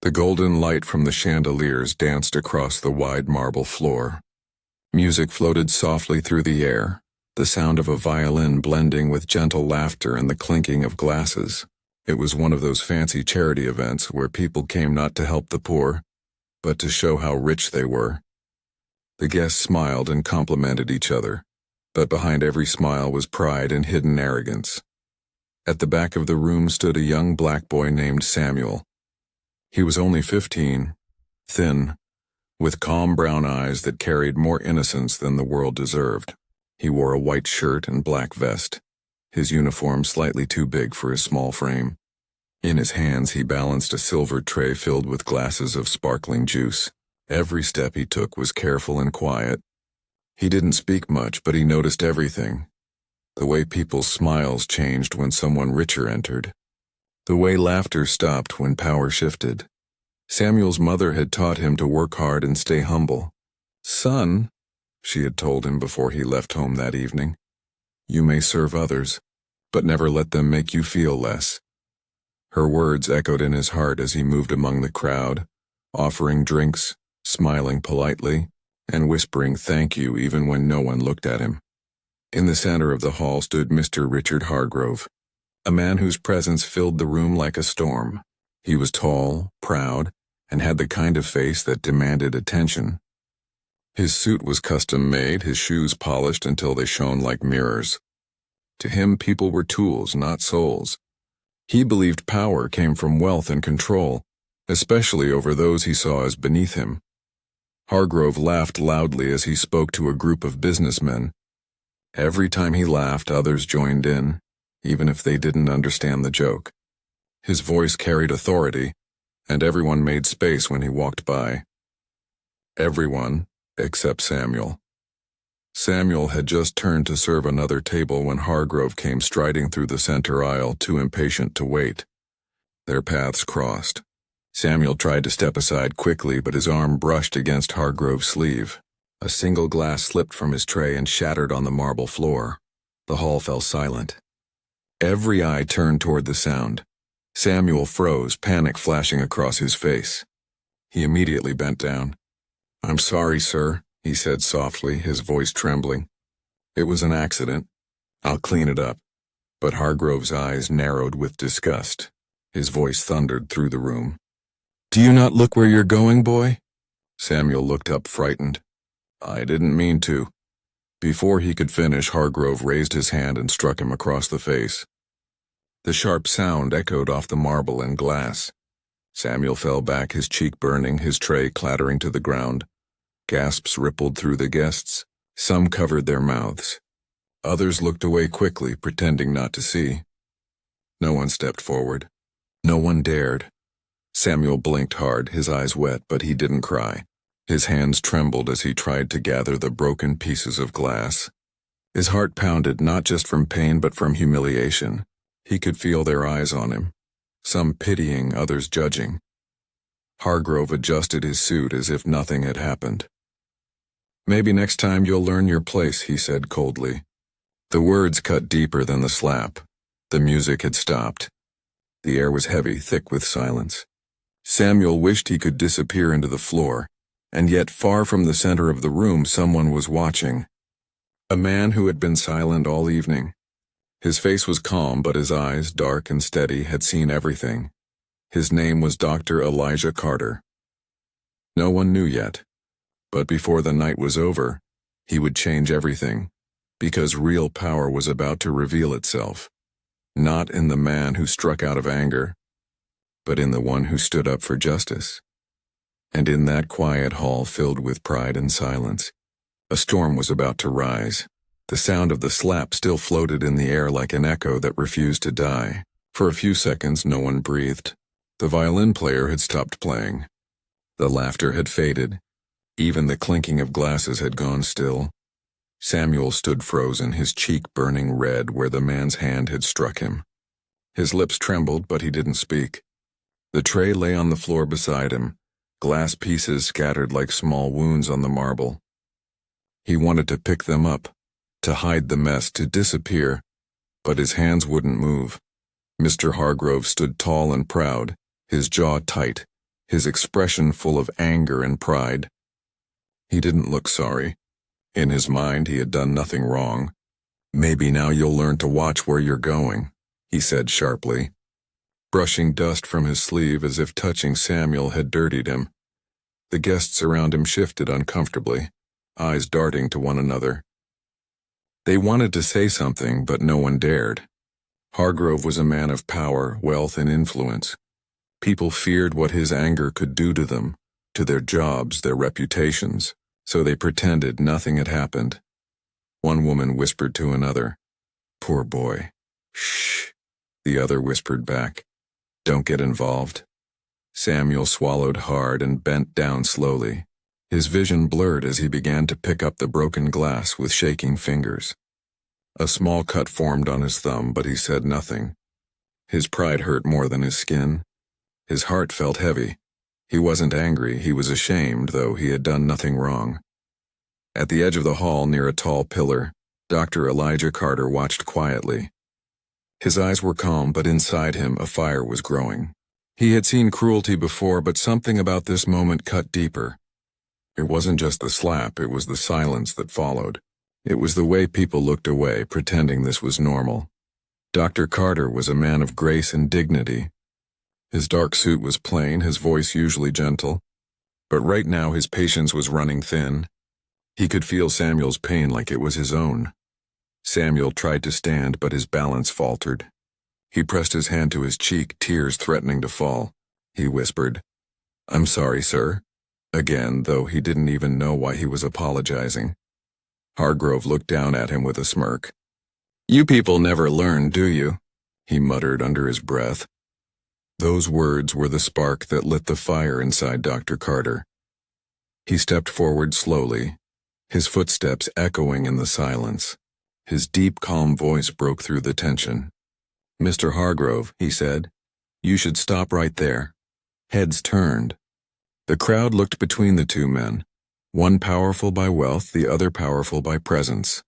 The golden light from the chandeliers danced across the wide marble floor. Music floated softly through the air, the sound of a violin blending with gentle laughter and the clinking of glasses. It was one of those fancy charity events where people came not to help the poor, but to show how rich they were. The guests smiled and complimented each other, but behind every smile was pride and hidden arrogance. At the back of the room stood a young black boy named Samuel. He was only 15, thin, with calm brown eyes that carried more innocence than the world deserved. He wore a white shirt and black vest, his uniform slightly too big for his small frame. In his hands he balanced a silver tray filled with glasses of sparkling juice. Every step he took was careful and quiet. He didn't speak much, but he noticed everything. The way people's smiles changed when someone richer entered. The way laughter stopped when power shifted. Samuel's mother had taught him to work hard and stay humble. "Son," she had told him before he left home that evening, "you may serve others, but never let them make you feel less." Her words echoed in his heart as he moved among the crowd, offering drinks, smiling politely, and whispering thank you even when no one looked at him. In the center of the hall stood Mr. Richard Hargrove, a man whose presence filled the room like a storm. He was tall, proud, and had the kind of face that demanded attention. His suit was custom-made, his shoes polished until they shone like mirrors. To him, people were tools, not souls. He believed power came from wealth and control, especially over those he saw as beneath him. Hargrove laughed loudly as he spoke to a group of businessmen. Every time he laughed, others joined in, even if they didn't understand the joke. His voice carried authority, and everyone made space when he walked by. Everyone, except Samuel. Samuel had just turned to serve another table when Hargrove came striding through the center aisle, too impatient to wait. Their paths crossed. Samuel tried to step aside quickly, but his arm brushed against Hargrove's sleeve. A single glass slipped from his tray and shattered on the marble floor. The hall fell silent. Every eye turned toward the sound. Samuel froze, panic flashing across his face. He immediately bent down. "I'm sorry, sir," he said softly, his voice trembling. "It was an accident. I'll clean it up." But Hargrove's eyes narrowed with disgust. His voice thundered through the room. "Do you not look where you're going, boy?" Samuel looked up frightened. "I didn't mean to." Before he could finish, Hargrove raised his hand and struck him across the face. The sharp sound echoed off the marble and glass. Samuel fell back, his cheek burning, his tray clattering to the ground. Gasps rippled through the guests. Some covered their mouths. Others looked away quickly, pretending not to see. No one stepped forward. No one dared. Samuel blinked hard, his eyes wet, but he didn't cry. His hands trembled as he tried to gather the broken pieces of glass. His heart pounded not just from pain but from humiliation. He could feel their eyes on him, some pitying, others judging. Hargrove adjusted his suit as if nothing had happened. "Maybe next time you'll learn your place," he said coldly. The words cut deeper than the slap. The music had stopped. The air was heavy, thick with silence. Samuel wished he could disappear into the floor, and yet far from the center of the room someone was watching. A man who had been silent all evening. His face was calm, but his eyes, dark and steady, had seen everything. His name was Dr. Elijah Carter. No one knew yet, but before the night was over, he would change everything, because real power was about to reveal itself, not in the man who struck out of anger, but in the one who stood up for justice. And in that quiet hall filled with pride and silence, a storm was about to rise. The sound of the slap still floated in the air like an echo that refused to die. For a few seconds, no one breathed. The violin player had stopped playing. The laughter had faded. Even the clinking of glasses had gone still. Samuel stood frozen, his cheek burning red where the man's hand had struck him. His lips trembled, but he didn't speak. The tray lay on the floor beside him, glass pieces scattered like small wounds on the marble. He wanted to pick them up, to hide the mess, to disappear, but his hands wouldn't move. Mr. Hargrove stood tall and proud, his jaw tight, his expression full of anger and pride. He didn't look sorry. In his mind, he had done nothing wrong. "Maybe now you'll learn to watch where you're going," he said sharply, brushing dust from his sleeve as if touching Samuel had dirtied him. The guests around him shifted uncomfortably, eyes darting to one another. They wanted to say something, but no one dared. Hargrove was a man of power, wealth, and influence. People feared what his anger could do to them, to their jobs, their reputations, so they pretended nothing had happened. One woman whispered to another, "Poor boy." "Shh," the other whispered back. "Don't get involved." Samuel swallowed hard and bent down slowly. His vision blurred as he began to pick up the broken glass with shaking fingers. A small cut formed on his thumb, but he said nothing. His pride hurt more than his skin. His heart felt heavy. He wasn't angry, he was ashamed, though he had done nothing wrong. At the edge of the hall, near a tall pillar, Dr. Elijah Carter watched quietly. His eyes were calm, but inside him a fire was growing. He had seen cruelty before, but something about this moment cut deeper. It wasn't just the slap, it was the silence that followed. It was the way people looked away, pretending this was normal. Dr. Carter was a man of grace and dignity. His dark suit was plain, his voice usually gentle. But right now his patience was running thin. He could feel Samuel's pain like it was his own. Samuel tried to stand, but his balance faltered. He pressed his hand to his cheek, tears threatening to fall. He whispered, "I'm sorry, sir." Again, though he didn't even know why he was apologizing. Hargrove looked down at him with a smirk. "You people never learn, do you?" he muttered under his breath. Those words were the spark that lit the fire inside Dr. Carter. He stepped forward slowly, his footsteps echoing in the silence. His deep, calm voice broke through the tension. "Mr. Hargrove," he said, "you should stop right there." Heads turned. The crowd looked between the two men, one powerful by wealth, the other powerful by presence.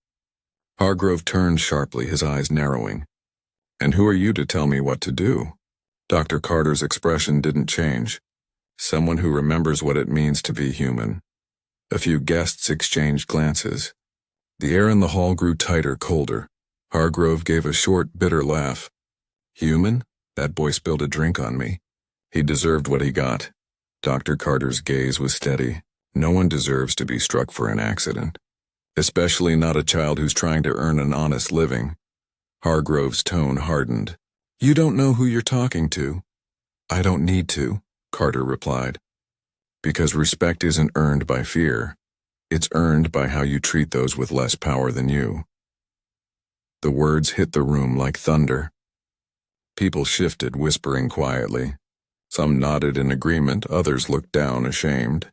Hargrove turned sharply, his eyes narrowing. "And who are you to tell me what to do?" Dr. Carter's expression didn't change. Someone who remembers what it means to be human. A few guests exchanged glances. The air in the hall grew tighter, colder. Hargrove gave a short, bitter laugh. "Human? That boy spilled a drink on me. He deserved what he got." Dr. Carter's gaze was steady. No one deserves to be struck for an accident. Especially not a child who's trying to earn an honest living. Hargrove's tone hardened. "You don't know who you're talking to." "I don't need to," Carter replied. "Because respect isn't earned by fear. It's earned by how you treat those with less power than you." The words hit the room like thunder. People shifted, whispering quietly. Some nodded in agreement, others looked down, ashamed.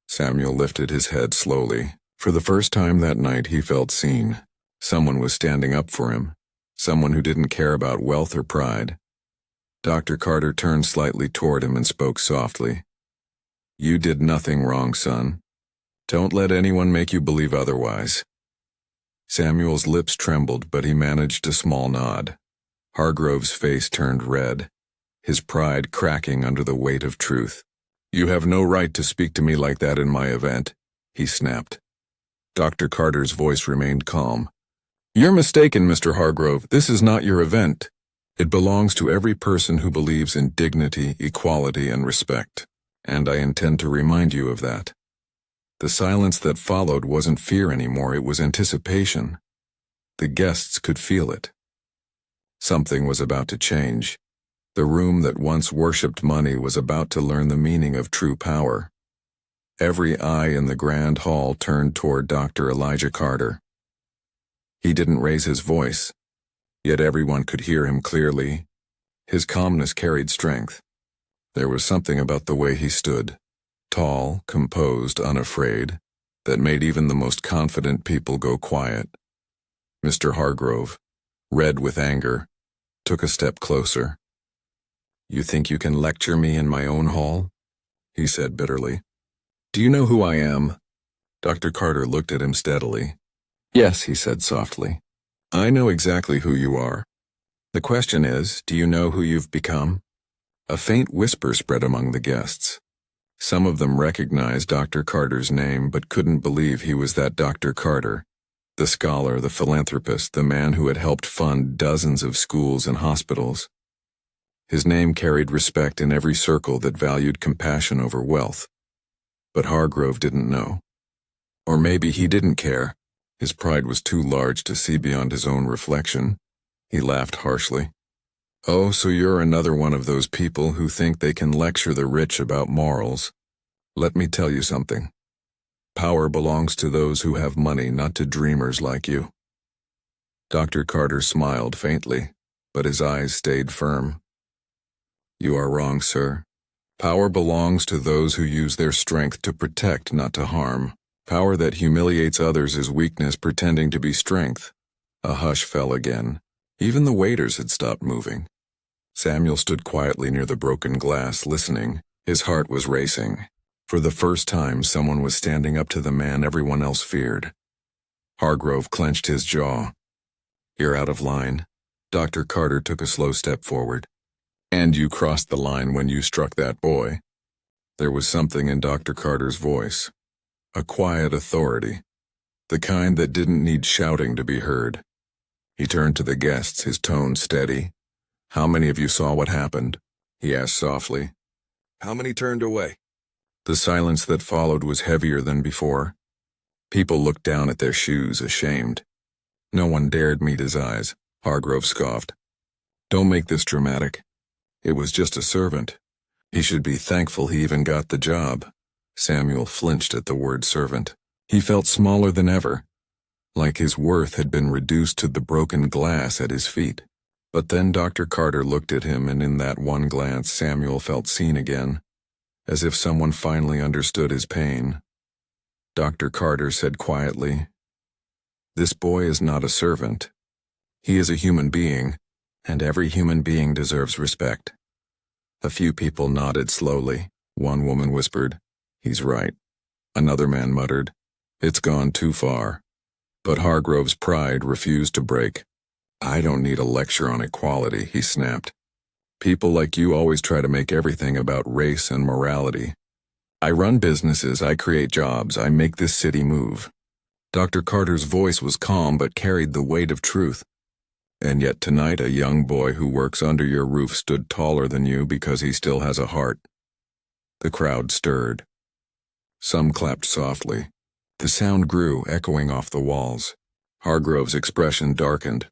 Samuel lifted his head slowly. For the first time that night he felt seen. Someone was standing up for him. Someone who didn't care about wealth or pride. Dr. Carter turned slightly toward him and spoke softly. "You did nothing wrong, son. Don't let anyone make you believe otherwise." Samuel's lips trembled, but he managed a small nod. Hargrove's face turned red, his pride cracking under the weight of truth. "You have no right to speak to me like that in my event," he snapped. Dr. Carter's voice remained calm. "You're mistaken, Mr. Hargrove. This is not your event. It belongs to every person who believes in dignity, equality, and respect, and I intend to remind you of that." The silence that followed wasn't fear anymore, it was anticipation. The guests could feel it. Something was about to change. The room that once worshipped money was about to learn the meaning of true power. Every eye in the grand hall turned toward Dr. Elijah Carter. He didn't raise his voice, yet everyone could hear him clearly. His calmness carried strength. There was something about the way he stood, tall, composed, unafraid, that made even the most confident people go quiet. Mr. Hargrove, red with anger, took a step closer. "You think you can lecture me in my own hall?" he said bitterly. "Do you know who I am?" Dr. Carter looked at him steadily. "Yes," he said softly. "I know exactly who you are. The question is, do you know who you've become?" A faint whisper spread among the guests. Some of them recognized Dr. Carter's name but couldn't believe he was that Dr. Carter, the scholar, the philanthropist, the man who had helped fund dozens of schools and hospitals. His name carried respect in every circle that valued compassion over wealth. But Hargrove didn't know. Or maybe he didn't care. His pride was too large to see beyond his own reflection. He laughed harshly. "Oh, so you're another one of those people who think they can lecture the rich about morals. Let me tell you something. Power belongs to those who have money, not to dreamers like you." Dr. Carter smiled faintly, but his eyes stayed firm. "You are wrong, sir. Power belongs to those who use their strength to protect, not to harm. Power that humiliates others is weakness pretending to be strength." A hush fell again. Even the waiters had stopped moving. Samuel stood quietly near the broken glass, listening. His heart was racing. For the first time, someone was standing up to the man everyone else feared. Hargrove clenched his jaw. "You're out of line." Dr. Carter took a slow step forward. "And you crossed the line when you struck that boy." There was something in Dr. Carter's voice. A quiet authority. The kind that didn't need shouting to be heard. He turned to the guests, his tone steady. "How many of you saw what happened?" he asked softly. "How many turned away?" The silence that followed was heavier than before. People looked down at their shoes, ashamed. No one dared meet his eyes. Hargrove scoffed. "Don't make this dramatic. It was just a servant. He should be thankful he even got the job." Samuel flinched at the word servant. He felt smaller than ever, like his worth had been reduced to the broken glass at his feet. But then Dr. Carter looked at him, and in that one glance Samuel felt seen again, as if someone finally understood his pain. Dr. Carter said quietly, "This boy is not a servant. He is a human being, and every human being deserves respect." A few people nodded slowly. One woman whispered, "He's right." Another man muttered, "It's gone too far." But Hargrove's pride refused to break. "I don't need a lecture on equality," he snapped. "People like you always try to make everything about race and morality. I run businesses, I create jobs, I make this city move." Dr. Carter's voice was calm but carried the weight of truth. "And yet tonight a young boy who works under your roof stood taller than you because he still has a heart." The crowd stirred. Some clapped softly. The sound grew, echoing off the walls. Hargrove's expression darkened.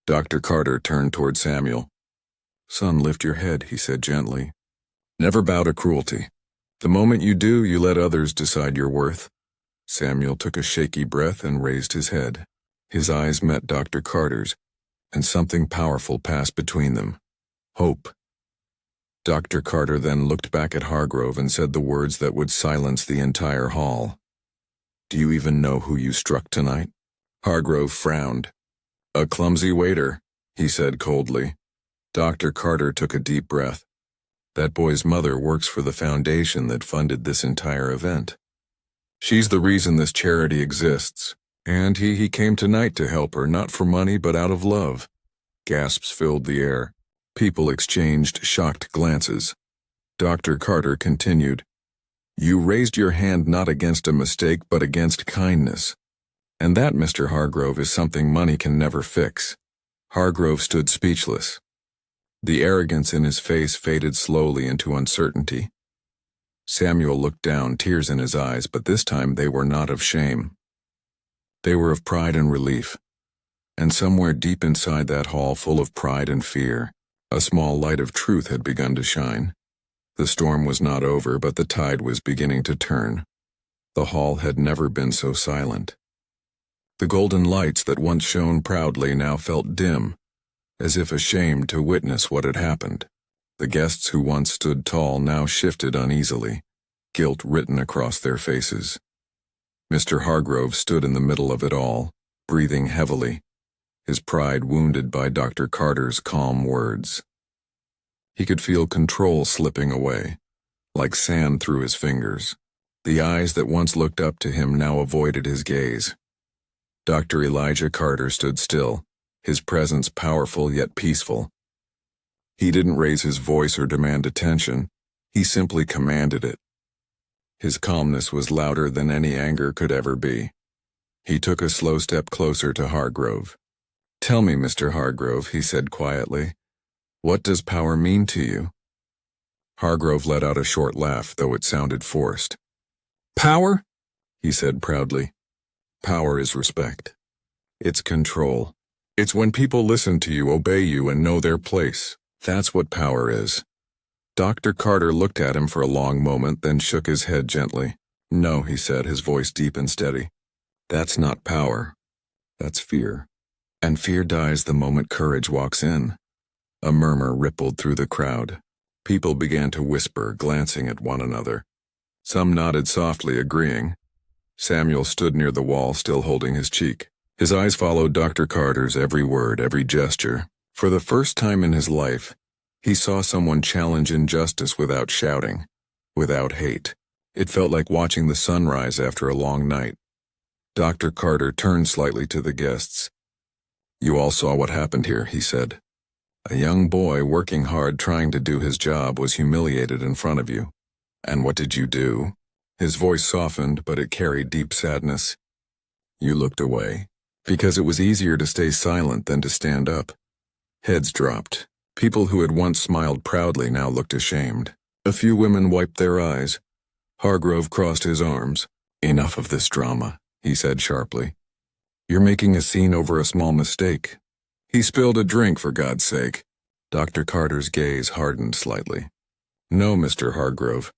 Dr. Carter turned toward Samuel. "Son, lift your head," he said gently. "Never bow to cruelty. The moment you do, you let others decide your worth." Samuel took a shaky breath and raised his head. His eyes met Dr. Carter's, and something powerful passed between them. Hope. Dr. Carter then looked back at Hargrove and said the words that would silence the entire hall. "Do you even know who you struck tonight?" Hargrove frowned. "A clumsy waiter," he said coldly. Dr. Carter took a deep breath. "That boy's mother works for the foundation that funded this entire event. She's the reason this charity exists, and he came tonight to help her, not for money but out of love." Gasps filled the air. People exchanged shocked glances. Dr. Carter continued, "You raised your hand not against a mistake but against kindness. And that, Mr. Hargrove, is something money can never fix." Hargrove stood speechless. The arrogance in his face faded slowly into uncertainty. Samuel looked down, tears in his eyes, but this time they were not of shame. They were of pride and relief. And somewhere deep inside that hall full of pride and fear, a small light of truth had begun to shine. The storm was not over, but the tide was beginning to turn. The hall had never been so silent. The golden lights that once shone proudly now felt dim, as if ashamed to witness what had happened. The guests who once stood tall now shifted uneasily, guilt written across their faces. Mr. Hargrove stood in the middle of it all, breathing heavily, his pride wounded by Dr. Carter's calm words. He could feel control slipping away, like sand through his fingers. The eyes that once looked up to him now avoided his gaze. Dr. Elijah Carter stood still, his presence powerful yet peaceful. He didn't raise his voice or demand attention. He simply commanded it. His calmness was louder than any anger could ever be. He took a slow step closer to Hargrove. "Tell me, Mr. Hargrove," he said quietly, "what does power mean to you?" Hargrove let out a short laugh, though it sounded forced. "Power?" he said proudly. "Power is respect. It's control. It's when people listen to you, obey you, and know their place. That's what power is." Dr. Carter looked at him for a long moment, then shook his head gently. "No," he said, his voice deep and steady. "That's not power. That's fear. And fear dies the moment courage walks in." A murmur rippled through the crowd. People began to whisper, glancing at one another. Some nodded softly, agreeing. Samuel stood near the wall, still holding his cheek. His eyes followed Dr. Carter's every word, every gesture. For the first time in his life, he saw someone challenge injustice without shouting, without hate. It felt like watching the sunrise after a long night. Dr. Carter turned slightly to the guests. "You all saw what happened here," he said. "A young boy working hard trying to do his job was humiliated in front of you. And what did you do?" His voice softened, but it carried deep sadness. "You looked away, because it was easier to stay silent than to stand up." Heads dropped. People who had once smiled proudly now looked ashamed. A few women wiped their eyes. Hargrove crossed his arms. "Enough of this drama," he said sharply. "You're making a scene over a small mistake. He spilled a drink, for God's sake." Dr. Carter's gaze hardened slightly. "No, Mr. Hargrove.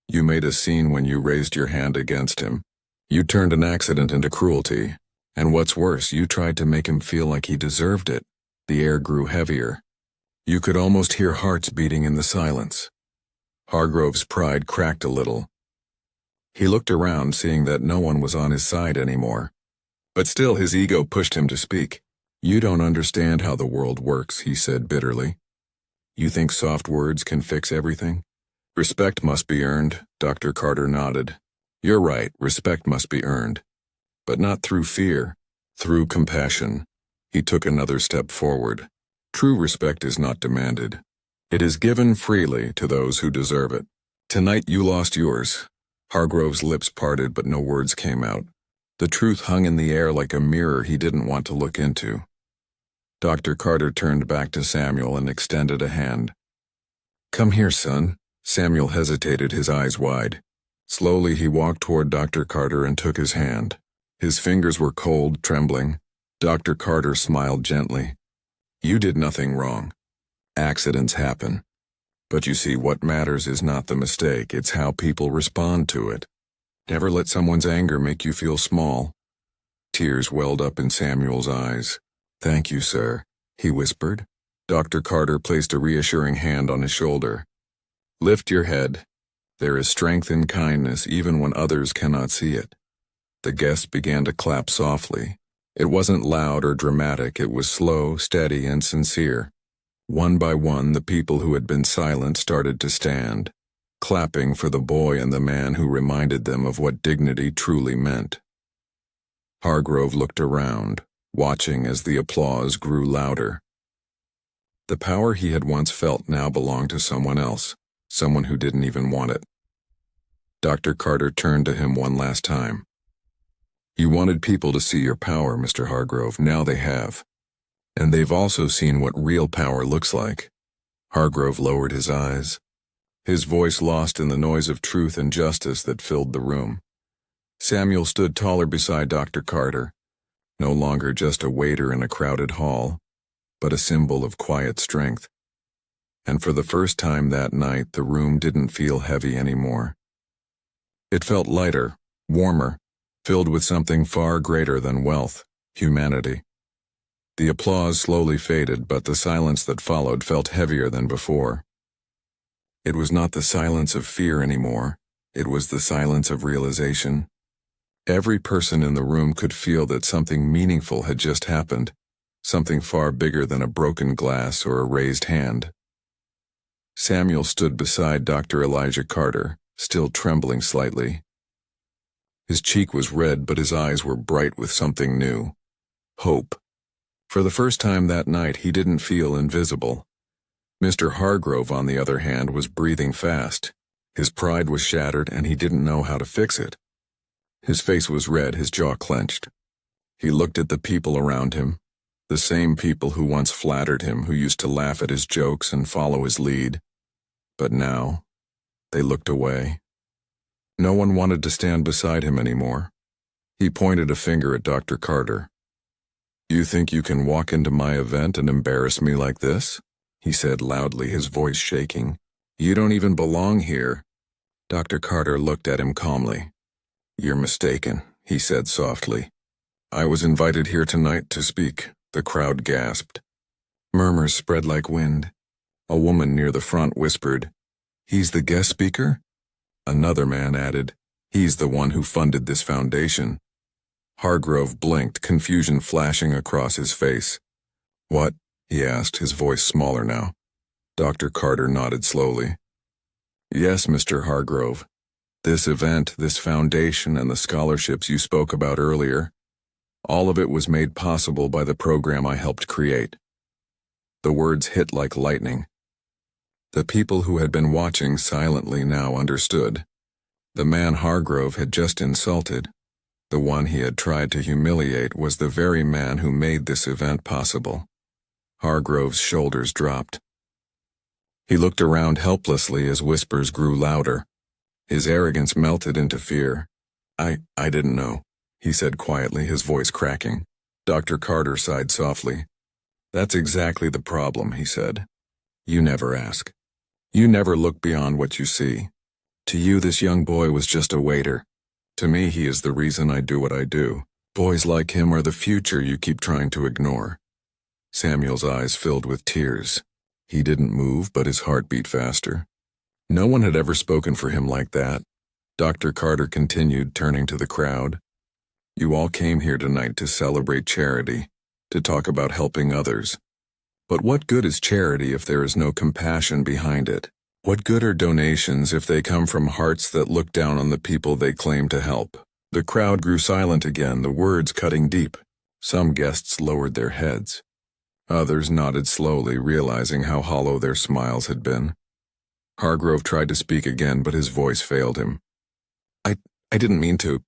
You made a scene when you raised your hand against him. You turned an accident into cruelty. And what's worse, you tried to make him feel like he deserved it." The air grew heavier. You could almost hear hearts beating in the silence. Hargrove's pride cracked a little. He looked around, seeing that no one was on his side anymore. But still his ego pushed him to speak. "You don't understand how the world works," he said bitterly. "You think soft words can fix everything? Respect must be earned." Dr. Carter nodded. "You're right, respect must be earned. But not through fear, through compassion." He took another step forward. "True respect is not demanded. It is given freely to those who deserve it. Tonight you lost yours." Hargrove's lips parted, but no words came out. The truth hung in the air like a mirror he didn't want to look into. Dr. Carter turned back to Samuel and extended a hand. "Come here, son." Samuel hesitated, his eyes wide. Slowly he walked toward Dr. Carter and took his hand. His fingers were cold, trembling. Dr. Carter smiled gently. "You did nothing wrong. Accidents happen. But you see, what matters is not the mistake, it's how people respond to it. Never let someone's anger make you feel small." Tears welled up in Samuel's eyes. "Thank you, sir," he whispered. Dr. Carter placed a reassuring hand on his shoulder. "Lift your head. There is strength in kindness even when others cannot see it." The guests began to clap softly. It wasn't loud or dramatic, it was slow, steady, and sincere. One by one, the people who had been silent started to stand, clapping for the boy and the man who reminded them of what dignity truly meant. Hargrove looked around, watching as the applause grew louder. The power he had once felt now belonged to someone else, someone who didn't even want it. Dr. Carter turned to him one last time. "You wanted people to see your power, Mr. Hargrove. Now they have. And they've also seen what real power looks like." Hargrove lowered his eyes, his voice lost in the noise of truth and justice that filled the room. Samuel stood taller beside Dr. Carter, no longer just a waiter in a crowded hall, but a symbol of quiet strength. And for the first time that night, the room didn't feel heavy anymore. It felt lighter, warmer, filled with something far greater than wealth, humanity. The applause slowly faded, but the silence that followed felt heavier than before. It was not the silence of fear anymore, it was the silence of realization. Every person in the room could feel that something meaningful had just happened, something far bigger than a broken glass or a raised hand. Samuel stood beside Dr. Elijah Carter, still trembling slightly. His cheek was red, but his eyes were bright with something new. Hope. For the first time that night, he didn't feel invisible. Mr. Hargrove, on the other hand, was breathing fast. His pride was shattered, and he didn't know how to fix it. His face was red, his jaw clenched. He looked at the people around him, the same people who once flattered him, who used to laugh at his jokes and follow his lead. But now, they looked away. No one wanted to stand beside him anymore. He pointed a finger at Dr. Carter. "You think you can walk into my event and embarrass me like this?" he said loudly, his voice shaking. "You don't even belong here." Dr. Carter looked at him calmly. "You're mistaken," he said softly. "I was invited here tonight to speak." The crowd gasped. Murmurs spread like wind. A woman near the front whispered, "He's the guest speaker?" Another man added, "He's the one who funded this foundation." Hargrove blinked, confusion flashing across his face. "What?" he asked, his voice smaller now. Dr. Carter nodded slowly. "Yes, Mr. Hargrove. This event, this foundation, and the scholarships you spoke about earlier, all of it was made possible by the program I helped create." The words hit like lightning. The people who had been watching silently now understood. The man Hargrove had just insulted, the one he had tried to humiliate, was the very man who made this event possible. Hargrove's shoulders dropped. He looked around helplessly as whispers grew louder. His arrogance melted into fear. I didn't know," he said quietly, his voice cracking. Dr. Carter sighed softly. "That's exactly the problem," he said. "You never ask. You never look beyond what you see. To you, this young boy was just a waiter. To me, he is the reason I do what I do. Boys like him are the future you keep trying to ignore." Samuel's eyes filled with tears. He didn't move, but his heart beat faster. No one had ever spoken for him like that. Dr. Carter continued, turning to the crowd. "You all came here tonight to celebrate charity, to talk about helping others. But what good is charity if there is no compassion behind it? What good are donations if they come from hearts that look down on the people they claim to help?" The crowd grew silent again, the words cutting deep. Some guests lowered their heads. Others nodded slowly, realizing how hollow their smiles had been. Hargrove tried to speak again, but his voice failed him. I didn't mean to."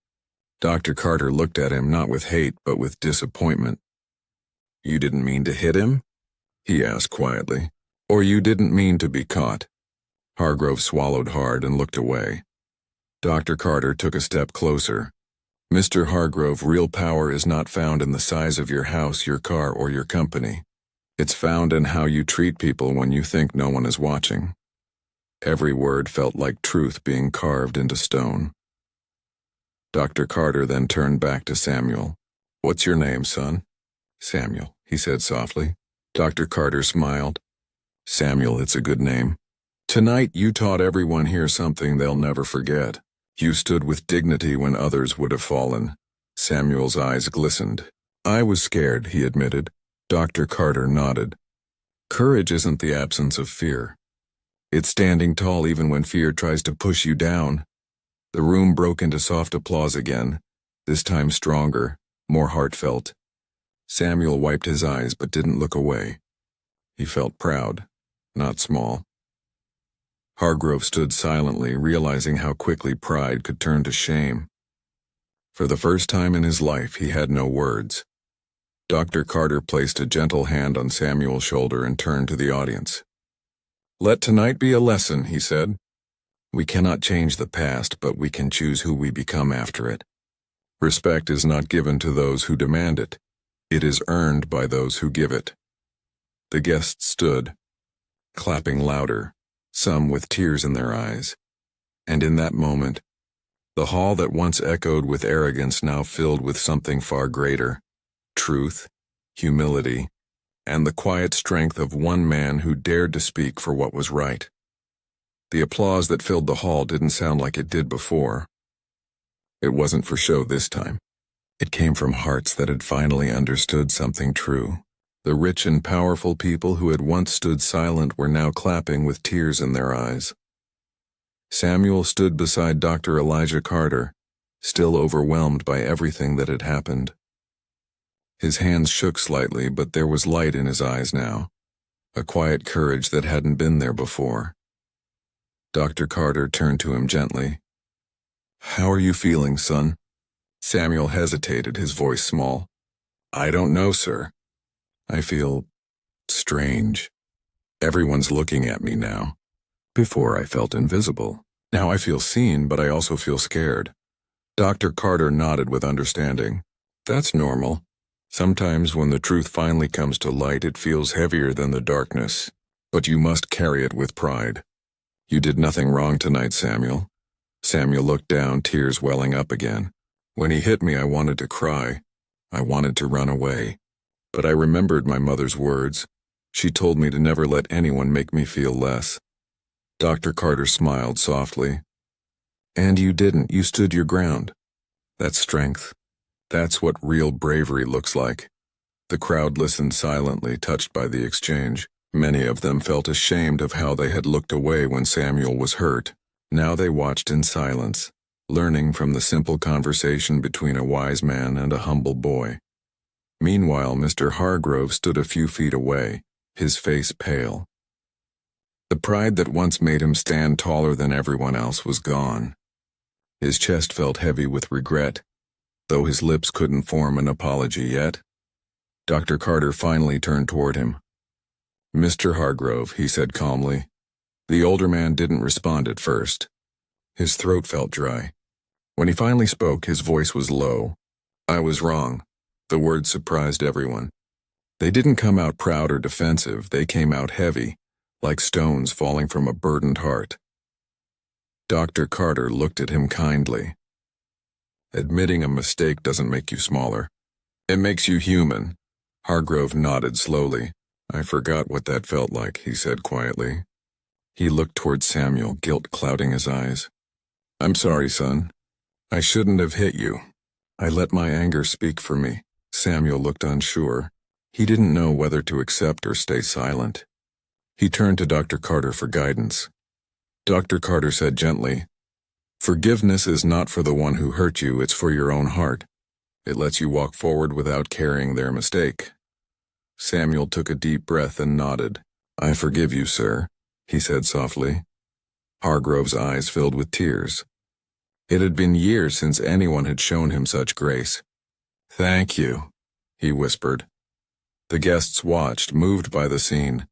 Dr. Carter looked at him, not with hate, but with disappointment. "You didn't mean to hit him?" he asked quietly. "Or you didn't mean to be caught?" Hargrove swallowed hard and looked away. Dr. Carter took a step closer. "Mr. Hargrove, real power is not found in the size of your house, your car, or your company. It's found in how you treat people when you think no one is watching." Every word felt like truth being carved into stone. Dr. Carter then turned back to Samuel. "What's your name, son?" "Samuel," he said softly. Dr. Carter smiled. "Samuel, it's a good name. Tonight you taught everyone here something they'll never forget. You stood with dignity when others would have fallen." Samuel's eyes glistened. "I was scared," he admitted. Dr. Carter nodded. "Courage isn't the absence of fear. It's standing tall even when fear tries to push you down." The room broke into soft applause again, this time stronger, more heartfelt. Samuel wiped his eyes but didn't look away. He felt proud, not small. Hargrove stood silently, realizing how quickly pride could turn to shame. For the first time in his life, he had no words. Dr. Carter placed a gentle hand on Samuel's shoulder and turned to the audience. "Let tonight be a lesson," he said. "We cannot change the past, but we can choose who we become after it. Respect is not given to those who demand it. It is earned by those who give it." The guests stood, clapping louder, some with tears in their eyes. And in that moment, the hall that once echoed with arrogance now filled with something far greater: truth, humility, and the quiet strength of one man who dared to speak for what was right. The applause that filled the hall didn't sound like it did before. It wasn't for show this time. It came from hearts that had finally understood something true. The rich and powerful people who had once stood silent were now clapping with tears in their eyes. Samuel stood beside Dr. Elijah Carter, still overwhelmed by everything that had happened. His hands shook slightly, but there was light in his eyes now. a quiet courage that hadn't been there before. Dr. Carter turned to him gently. "How are you feeling, son?" Samuel hesitated, his voice small. "I don't know, sir. I feel strange. Everyone's looking at me now. Before I felt invisible. Now I feel seen, but I also feel scared." Dr. Carter nodded with understanding. "That's normal. Sometimes when the truth finally comes to light, it feels heavier than the darkness. But you must carry it with pride. You did nothing wrong tonight, Samuel." Samuel looked down, tears welling up again. "When he hit me, I wanted to cry. I wanted to run away. But I remembered my mother's words. She told me to never let anyone make me feel less." Dr. Carter smiled softly. "And you didn't. You stood your ground. That's strength. That's what real bravery looks like." The crowd listened silently, touched by the exchange. Many of them felt ashamed of how they had looked away when Samuel was hurt. Now they watched in silence, learning from the simple conversation between a wise man and a humble boy. Meanwhile, Mr. Hargrove stood a few feet away, his face pale. The pride that once made him stand taller than everyone else was gone. His chest felt heavy with regret, though his lips couldn't form an apology yet. Dr. Carter finally turned toward him. "Mr. Hargrove," he said calmly. The older man didn't respond at first. His throat felt dry. When he finally spoke, his voice was low. "I was wrong." The words surprised everyone. They didn't come out proud or defensive, they came out heavy, like stones falling from a burdened heart. Dr. Carter looked at him kindly. "Admitting a mistake doesn't make you smaller. It makes you human." Hargrove nodded slowly. "I forgot what that felt like," he said quietly. He looked toward Samuel, guilt clouding his eyes. "I'm sorry, son. I shouldn't have hit you. I let my anger speak for me." Samuel looked unsure. He didn't know whether to accept or stay silent. He turned to Dr. Carter for guidance. Dr. Carter said gently, "Forgiveness is not for the one who hurt you, it's for your own heart. It lets you walk forward without carrying their mistake." Samuel took a deep breath and nodded. "I forgive you, sir," he said softly. Hargrove's eyes filled with tears. It had been years since anyone had shown him such grace. "Thank you," he whispered. The guests watched, moved by the scene.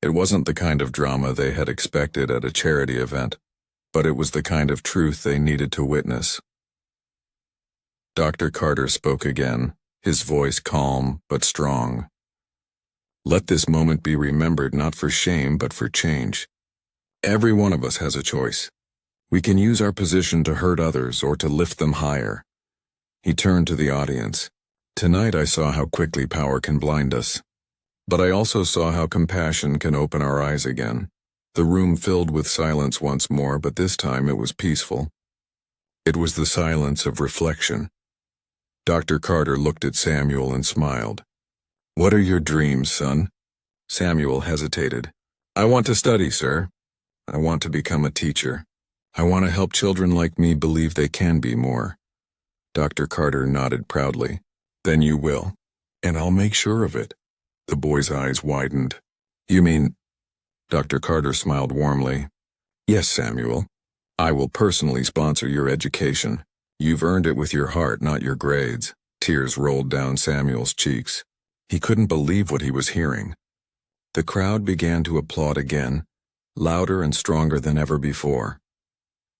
It wasn't the kind of drama they had expected at a charity event, but it was the kind of truth they needed to witness. Dr. Carter spoke again, his voice calm but strong. "Let this moment be remembered not for shame but for change. Every one of us has a choice. We can use our position to hurt others or to lift them higher." He turned to the audience. "Tonight I saw how quickly power can blind us. But I also saw how compassion can open our eyes again." The room filled with silence once more, but this time it was peaceful. It was the silence of reflection. Dr. Carter looked at Samuel and smiled. "What are your dreams, son?" Samuel hesitated. "I want to study, sir. I want to become a teacher. I want to help children like me believe they can be more." Dr. Carter nodded proudly. "Then you will, and I'll make sure of it." The boy's eyes widened. "You mean—" Dr. Carter smiled warmly. "Yes, Samuel. I will personally sponsor your education. You've earned it with your heart, not your grades." Tears rolled down Samuel's cheeks. He couldn't believe what he was hearing. The crowd began to applaud again, louder and stronger than ever before.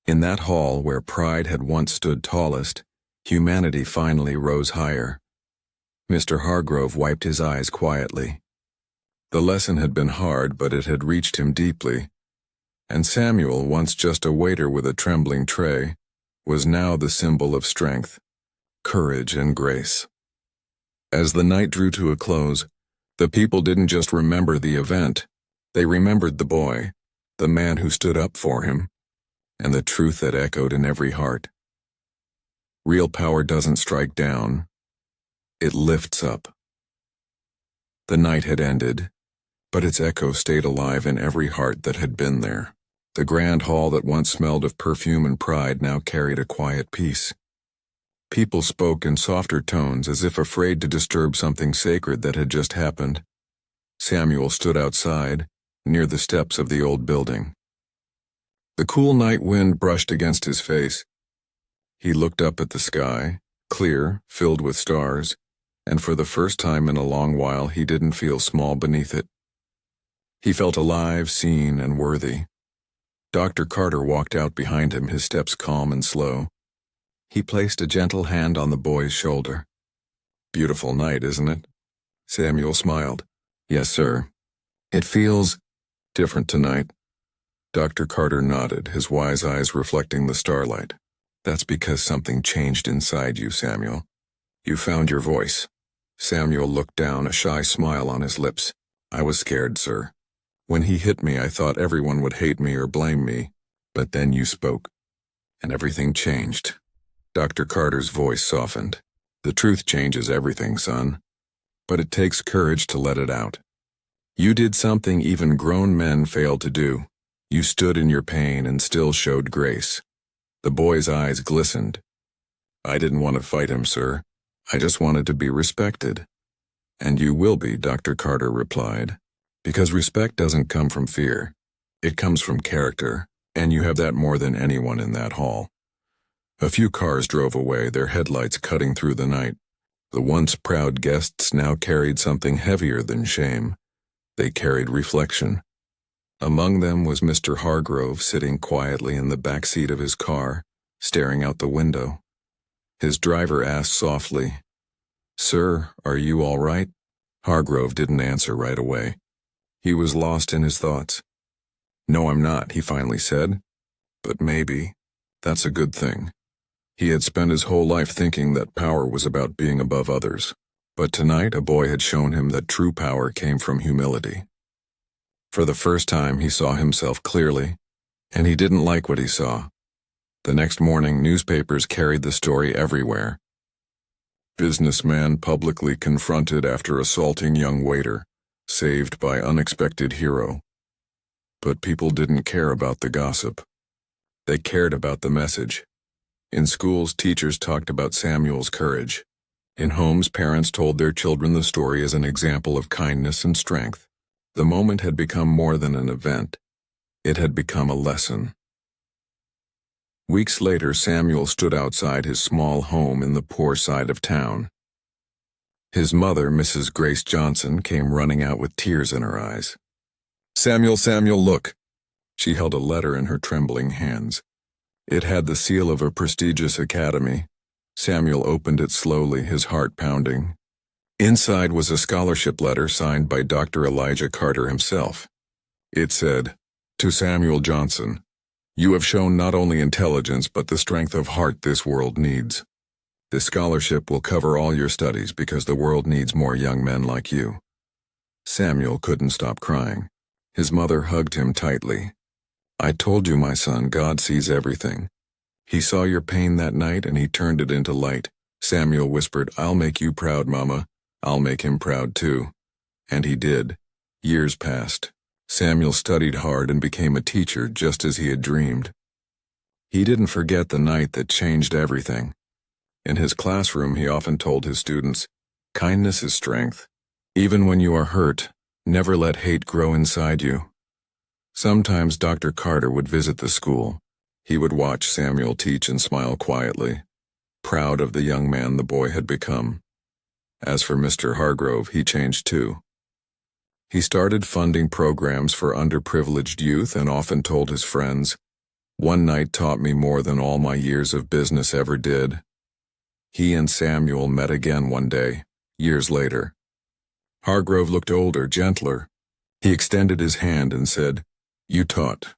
In that hall where pride had once stood tallest, humanity finally rose higher. Mr. Hargrove wiped his eyes quietly. The lesson had been hard, but it had reached him deeply. And Samuel, once just a waiter with a trembling tray, was now the symbol of strength, courage, and grace. As the night drew to a close, the people didn't just remember the event, they remembered the boy, the man who stood up for him, and the truth that echoed in every heart. Real power doesn't strike down, it lifts up. The night had ended, but its echo stayed alive in every heart that had been there. The grand hall that once smelled of perfume and pride now carried a quiet peace. People spoke in softer tones as if afraid to disturb something sacred that had just happened. Samuel stood outside, near the steps of the old building. The cool night wind brushed against his face. He looked up at the sky, clear, filled with stars, and for the first time in a long while he didn't feel small beneath it. He felt alive, seen, and worthy. Dr. Carter walked out behind him, his steps calm and slow. He placed a gentle hand on the boy's shoulder. "Beautiful night, isn't it?" Samuel smiled. "Yes, sir. It feels different tonight." Dr. Carter nodded, his wise eyes reflecting the starlight. "That's because something changed inside you, Samuel. You found your voice." Samuel looked down, a shy smile on his lips. "I was scared, sir. When he hit me, I thought everyone would hate me or blame me. But then you spoke, and everything changed." Dr. Carter's voice softened. "The truth changes everything, son. But it takes courage to let it out. You did something even grown men fail to do. You stood in your pain and still showed grace." The boy's eyes glistened. "I didn't want to fight him, sir. I just wanted to be respected." "And you will be," Dr. Carter replied. "Because respect doesn't come from fear. It comes from character, and you have that more than anyone in that hall." A few cars drove away, their headlights cutting through the night. The once proud guests now carried something heavier than shame. They carried reflection. Among them was Mr. Hargrove sitting quietly in the back seat of his car, staring out the window. His driver asked softly, "Sir, are you all right?" Hargrove didn't answer right away. He was lost in his thoughts. "No, I'm not," he finally said. "But maybe. That's a good thing." He had spent his whole life thinking that power was about being above others. But tonight a boy had shown him that true power came from humility. For the first time he saw himself clearly, and he didn't like what he saw. The next morning newspapers carried the story everywhere. "Businessman publicly confronted after assaulting young waiter, saved by unexpected hero." But people didn't care about the gossip. They cared about the message. In schools, teachers talked about Samuel's courage. In homes, parents told their children the story as an example of kindness and strength. The moment had become more than an event. It had become a lesson. Weeks later, Samuel stood outside his small home in the poor side of town. His mother, Mrs. Grace Johnson, came running out with tears in her eyes. "Samuel, Samuel, look." She held a letter in her trembling hands. It had the seal of a prestigious academy. Samuel opened it slowly, his heart pounding. Inside was a scholarship letter signed by Dr. Elijah Carter himself. It said, "To Samuel Johnson, you have shown not only intelligence but the strength of heart this world needs. This scholarship will cover all your studies because the world needs more young men like you." Samuel couldn't stop crying. His mother hugged him tightly. "I told you, my son, God sees everything. He saw your pain that night and he turned it into light." Samuel whispered, "I'll make you proud, Mama. I'll make him proud too." And he did. Years passed. Samuel studied hard and became a teacher just as he had dreamed. He didn't forget the night that changed everything. In his classroom, he often told his students, "Kindness is strength. Even when you are hurt, never let hate grow inside you." Sometimes Dr. Carter would visit the school. He would watch Samuel teach and smile quietly, proud of the young man the boy had become. As for Mr. Hargrove, he changed too. He started funding programs for underprivileged youth and often told his friends, "One night taught me more than all my years of business ever did." He and Samuel met again one day, years later. Hargrove looked older, gentler. He extended his hand and said, "You taught.